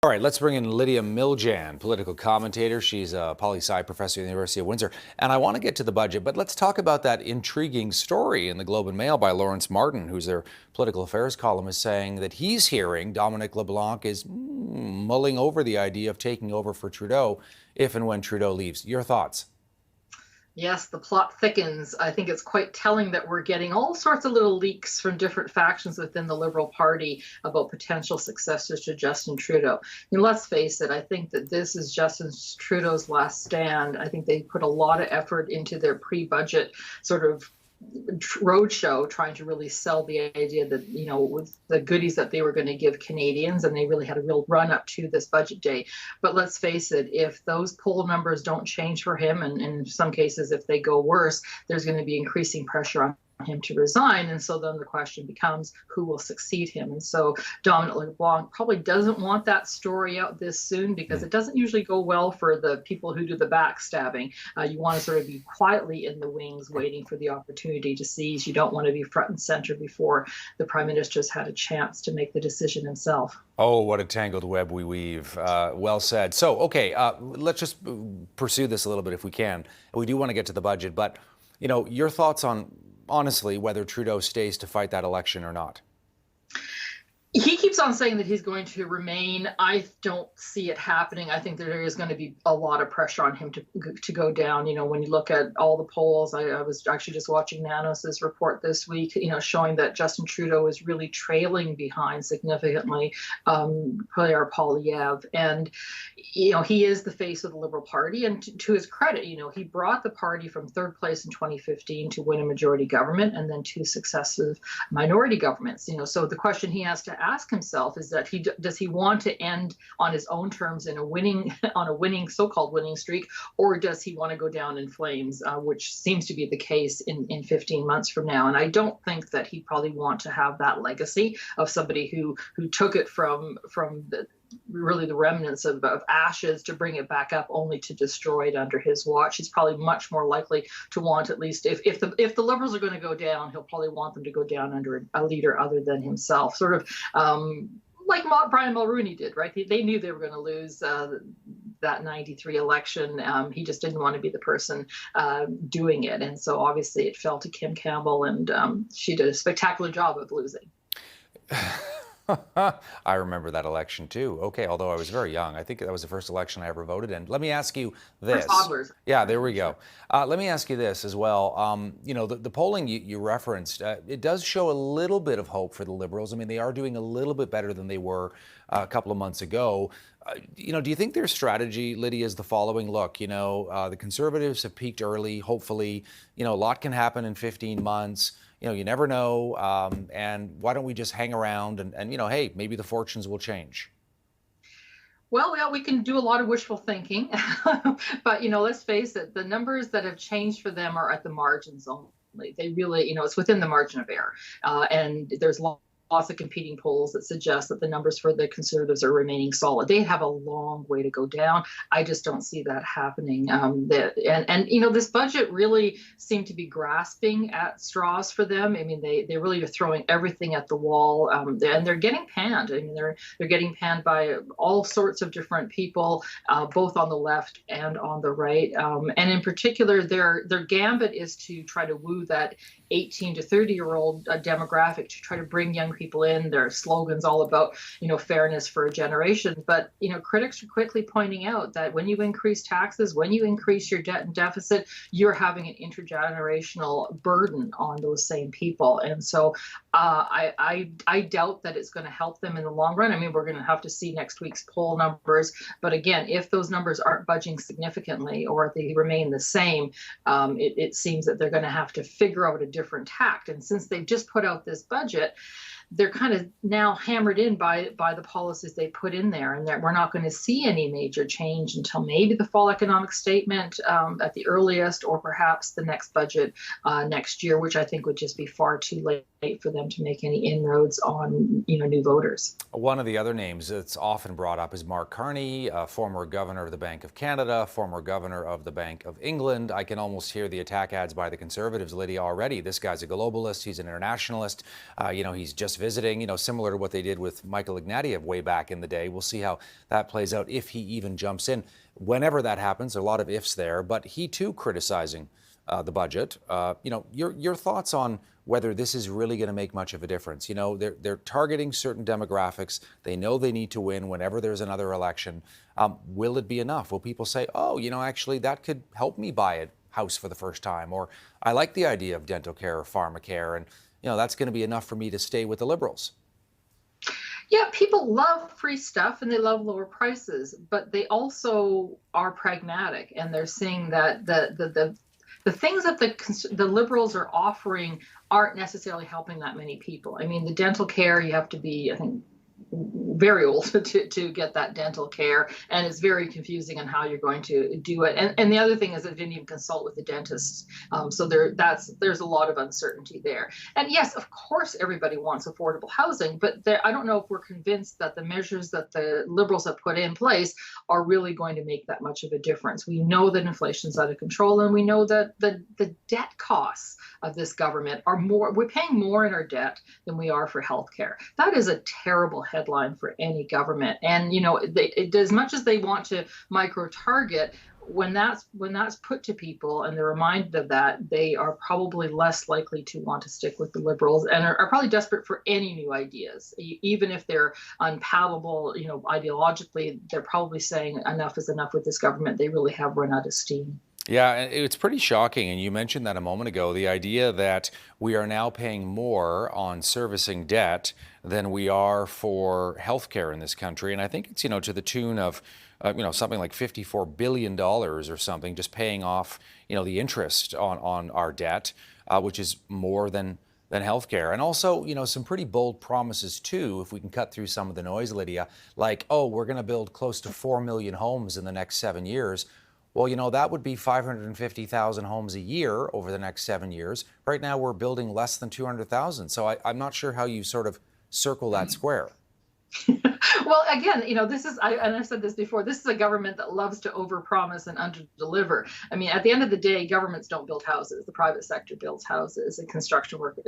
All right, let's bring in Lydia Miljan, political commentator. She's a poli-sci professor at the University of Windsor. And I want to get to the budget, but let's talk about that intriguing story in the Globe and Mail by Lawrence Martin, who's their political affairs columnist, saying that he's hearing Dominic LeBlanc is mulling over the idea of taking over for Trudeau if and when Trudeau leaves. Your thoughts? Yes, the plot thickens. I think it's quite telling that we're getting all sorts of little leaks from different factions within the Liberal Party about potential successors to Justin Trudeau. And let's face it, I think that this is Justin Trudeau's last stand. I think they put a lot of effort into their pre-budget sort of roadshow trying to really sell the idea that, with the goodies that they were going to give Canadians, and they really had a real run up to this budget day. But let's face it, if those poll numbers don't change for him, and in some cases if they go worse, there's going to be increasing pressure on him to resign. And so then the question becomes, who will succeed him? And so Dominic LeBlanc probably doesn't want that story out this soon, because it doesn't usually go well for the people who do the backstabbing. You want to sort of be quietly in the wings waiting for the opportunity to seize. You don't want to be front and center before the Prime Minister's had a chance to make the decision himself. Oh, what a tangled web we weave. Well said. So, okay, let's just pursue this a little bit if we can. We do want to get to the budget, but, your thoughts on, honestly, whether Trudeau stays to fight that election or not? He keeps on saying that he's going to remain. I don't see it happening. I think there is going to be a lot of pressure on him to go down. When you look at all the polls, I was actually just watching Nanos's report this week, showing that Justin Trudeau is really trailing behind significantly Pierre Poilievre. And, he is the face of the Liberal Party. And to his credit, he brought the party from third place in 2015 to win a majority government, and then 2 successive minority governments. So the question he has to ask himself is that does he want to end on his own terms in a so-called winning streak, or does he want to go down in flames, which seems to be the case in 15 months from now. And I don't think that he'd probably want to have that legacy of somebody who took it from the remnants of ashes to bring it back up, only to destroy it under his watch. He's probably much more likely to want, at least if the Liberals are going to go down, he'll probably want them to go down under a leader other than himself, sort of like Brian Mulroney did, right? They knew they were going to lose that 93 election. He just didn't want to be the person doing it. And so obviously it fell to Kim Campbell, and she did a spectacular job of losing. I remember that election too. Okay, although I was very young. I think that was the first election I ever voted in. Let me ask you this. Toddlers. Yeah, there we go. Let me ask you this as well. The polling you referenced, it does show a little bit of hope for the Liberals. I mean, they are doing a little bit better than they were a couple of months ago. Do you think their strategy, Lydia, is the following? Look, the Conservatives have peaked early. Hopefully, a lot can happen in 15 months. You never know. And why don't we just hang around and hey, maybe the fortunes will change. Well, yeah, we can do a lot of wishful thinking, but let's face it, the numbers that have changed for them are at the margins only. They really, it's within the margin of error, and there's lots of competing polls that suggest that the numbers for the Conservatives are remaining solid. They have a long way to go down. I just don't see that happening. This budget really seemed to be grasping at straws for them. I mean, they really are throwing everything at the wall, and they're getting panned. I mean, they're getting panned by all sorts of different people, both on the left and on the right. And in particular, their gambit is to try to woo that 18 to 30-year-old demographic, to try to bring young people in. Their slogans all about, fairness for a generation. But, critics are quickly pointing out that when you increase taxes, when you increase your debt and deficit, you're having an intergenerational burden on those same people. And so I doubt that it's going to help them in the long run. I mean, we're going to have to see next week's poll numbers. But again, if those numbers aren't budging significantly, or if they remain the same, it seems that they're going to have to figure out a different tact. And since they've just put out this budget, they're kind of now hammered in by the policies they put in there, and that we're not going to see any major change until maybe the fall economic statement at the earliest, or perhaps the next budget next year, which I think would just be far too late for them to make any inroads on new voters. One of the other names that's often brought up is Mark Carney, former governor of the Bank of Canada, former governor of the Bank of England. I can almost hear the attack ads by the Conservatives, Lydia, already. This guy's a globalist. He's an internationalist. He's just visiting, similar to what they did with Michael Ignatieff way back in the day. We'll see how that plays out if he even jumps in. Whenever that happens, a lot of ifs there, but he too criticizing the budget. Your thoughts on whether this is really going to make much of a difference. They're targeting certain demographics. They know they need to win whenever there's another election. Will it be enough? Will people say, oh, actually that could help me buy a house for the first time, or I like the idea of dental care or pharmacare, and that's going to be enough for me to stay with the Liberals? Yeah, people love free stuff and they love lower prices, but they also are pragmatic, and they're seeing that the things that the Liberals are offering aren't necessarily helping that many people. I mean, the dental care, you have to be, I think, very old to get that dental care, and it's very confusing on how you're going to do it. And the other thing is, it didn't even consult with the dentist, so there's a lot of uncertainty there. And yes, of course, everybody wants affordable housing, but I don't know if we're convinced that the measures that the Liberals have put in place are really going to make that much of a difference. We know that inflation's out of control, and we know that the debt costs of this government are more. We're paying more in our debt than we are for healthcare. That is a terrible headline for any government. And as much as they want to micro target, when that's put to people and they're reminded of that, they are probably less likely to want to stick with the Liberals, and are probably desperate for any new ideas, even if they're unpalatable. Ideologically, they're probably saying enough is enough with this government. They really have run out of steam. Yeah, it's pretty shocking, and you mentioned that a moment ago, the idea that we are now paying more on servicing debt than we are for healthcare in this country. And I think it's, to the tune of, something like $54 billion or something, just paying off, the interest on our debt, which is more than healthcare. And also, some pretty bold promises too, if we can cut through some of the noise, Lydia, like, oh, we're going to build close to 4 million homes in the next 7 years. Well, that would be 550,000 homes a year over the next 7 years. Right now, we're building less than 200,000. So I'm not sure how you sort of circle that square. Well, again, I've said this before, this is a government that loves to overpromise and underdeliver. I mean, at the end of the day, governments don't build houses. The private sector builds houses, and construction work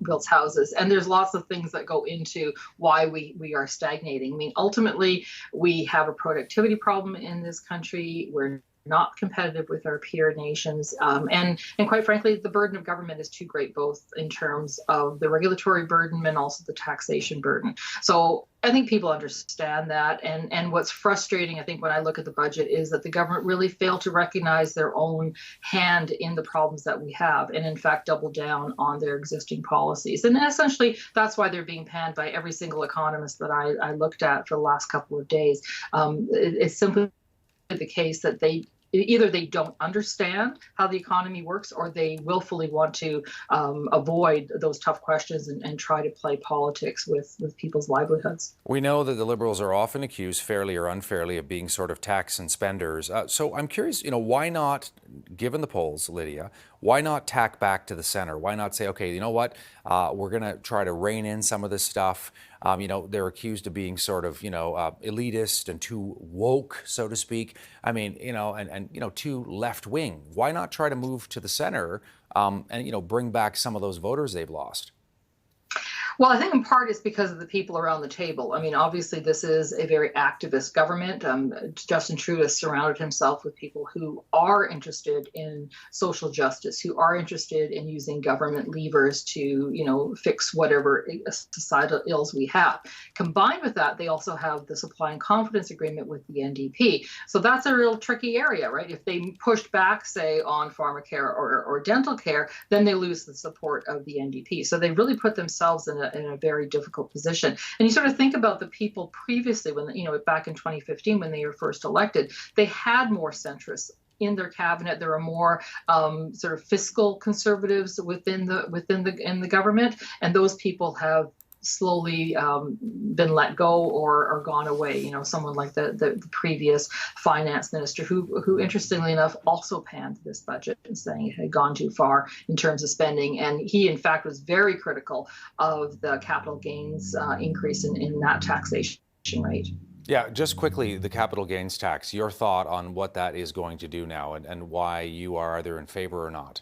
builds houses. And there's lots of things that go into why we are stagnating. I mean, ultimately, we have a productivity problem in this country. We're not competitive with our peer nations. And quite frankly, the burden of government is too great, both in terms of the regulatory burden and also the taxation burden. So I think people understand that. And what's frustrating, I think, when I look at the budget, is that the government really failed to recognize their own hand in the problems that we have, and in fact double down on their existing policies. And essentially, that's why they're being panned by every single economist that I looked at for the last couple of days. It's simply the case that either they don't understand how the economy works, or they willfully want to avoid those tough questions and try to play politics with people's livelihoods. We know that the Liberals are often accused, fairly or unfairly, of being sort of tax and spenders. So I'm curious, why not, given the polls, Lydia, why not tack back to the center? Why not say, okay, you know what, we're going to try to rein in some of this stuff. They're accused of being sort of, elitist and too woke, so to speak. I mean, and too left wing. Why not try to move to the center and, bring back some of those voters they've lost? Well, I think in part it's because of the people around the table. I mean, obviously, this is a very activist government. Justin Trudeau has surrounded himself with people who are interested in social justice, who are interested in using government levers to, fix whatever societal ills we have. Combined with that, they also have the supply and confidence agreement with the NDP. So that's a real tricky area, right? If they pushed back, say, on pharmacare or dental care, then they lose the support of the NDP. So they really put themselves in a very difficult position. And you sort of think about the people previously, when, back in 2015, when they were first elected, they had more centrists in their cabinet. There are more sort of fiscal conservatives within the government, and those people have slowly been let go or gone away. Someone like the previous finance minister, who interestingly enough also panned this budget and saying it had gone too far in terms of spending. And he, in fact, was very critical of the capital gains increase in that taxation rate. Yeah, just quickly, the capital gains tax, your thought on what that is going to do now, and why you are either in favor or not.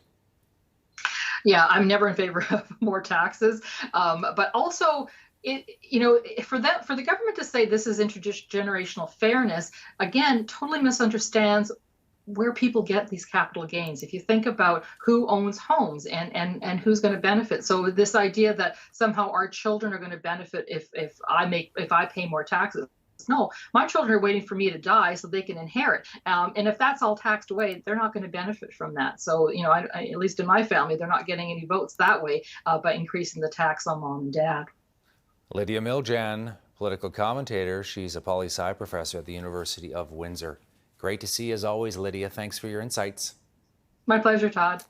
Yeah, I'm never in favor of more taxes. But also, For the government to say this is intergenerational fairness, again, totally misunderstands where people get these capital gains. If you think about who owns homes and who's going to benefit. So this idea that somehow our children are going to benefit if I pay more taxes. No, my children are waiting for me to die so they can inherit. And if that's all taxed away, they're not going to benefit from that. So, at least in my family, they're not getting any votes that way by increasing the tax on mom and dad. Lydia Miljan, political commentator. She's a poli-sci professor at the University of Windsor. Great to see you as always, Lydia. Thanks for your insights. My pleasure, Todd.